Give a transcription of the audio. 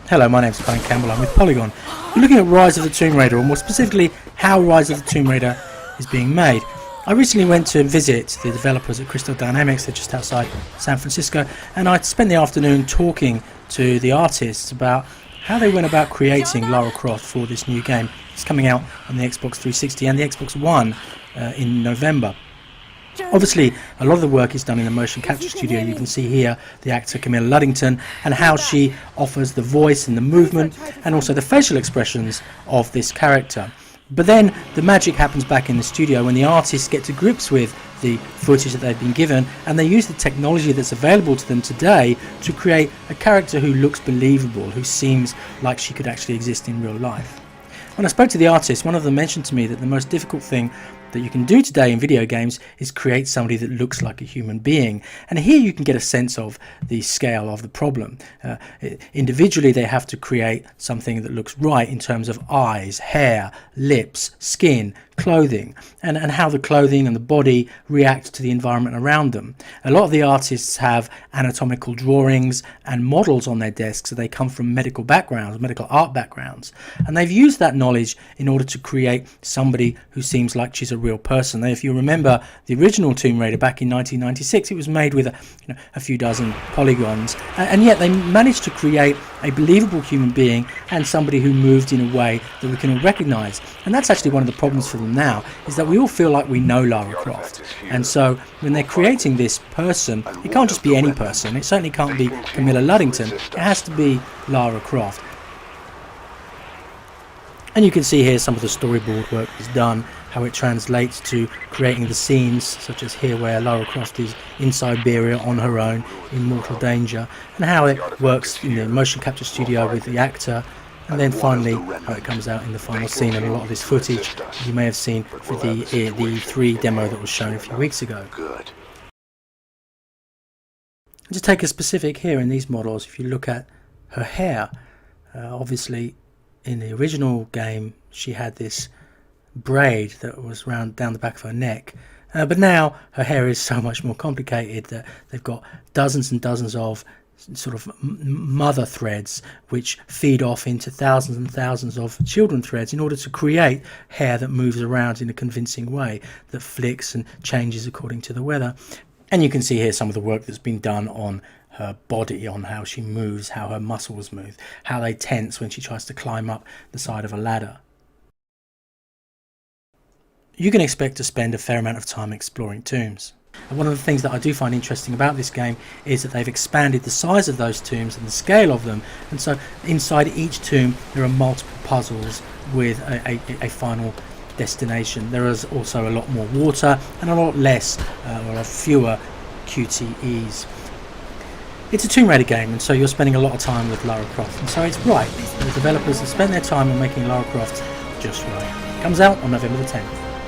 Hello, my name's Colin Campbell, I'm with Polygon. We're looking at Rise of the Tomb Raider, or more specifically, how Rise of the Tomb Raider is being made. I recently went to visit the developers at Crystal Dynamics, they're just outside San Francisco, and I spent the afternoon talking to the artists about how they went about creating Lara Croft for this new game. It's coming out on the Xbox 360 and the Xbox One in November. Obviously, a lot of the work is done in the motion capture studio. You can see here the actor Camilla Luddington and how she offers the voice and the movement and also the facial expressions of this character. But then the magic happens back in the studio when the artists get to grips with the footage that they've been given, and they use the technology that's available to them today to create a character who looks believable, who seems like she could actually exist in real life. When I spoke to the artist, one of them mentioned to me that the most difficult thing that you can do today in video games is create somebody that looks like a human being. And here you can get a sense of the scale of the problem. Individually, they have to create something that looks right in terms of eyes, hair, lips, skin, clothing, and how the clothing and the body react to the environment around them. A lot of the artists have anatomical drawings and models on their desks, so they come from medical backgrounds, medical art backgrounds, and they've used that knowledge in order to create somebody who seems like she's a real person. If you remember the original Tomb Raider back in 1996, it was made with a few dozen polygons, and yet they managed to create a believable human being and somebody who moved in a way that we can all recognize. And that's actually one of the problems for them now, is that we all feel like we know Lara Croft, and so when they're creating this person, it can't just be any person. It certainly can't be Camilla Luddington. It has to be Lara Croft. And you can see here some of the storyboard work is done, how it translates to creating the scenes, such as here where Lara Croft is in Siberia on her own, in mortal danger, and how it works in the motion capture studio with the actor, and then finally how it comes out in the final scene. And a lot of this footage you may have seen for the E3 demo that was shown a few weeks ago. And to take a specific here in these models, if you look at her hair, obviously in the original game she had this braid that was round down the back of her neck, but now her hair is so much more complicated that they've got dozens and dozens of sort of mother threads which feed off into thousands and thousands of children threads in order to create hair that moves around in a convincing way, that flicks and changes according to the weather. And you can see here some of the work that's been done on her body, on how she moves, how her muscles move, how they tense when she tries to climb up the side of a ladder. You can expect to spend a fair amount of time exploring tombs. And one of the things that I do find interesting about this game is that they've expanded the size of those tombs and the scale of them, and so inside each tomb there are multiple puzzles with a final destination. There is also a lot more water and a lot less or fewer QTEs. It's a Tomb Raider game, and so you're spending a lot of time with Lara Croft, and so it's right. The developers have spent their time on making Lara Croft just right. It comes out on November the 10th.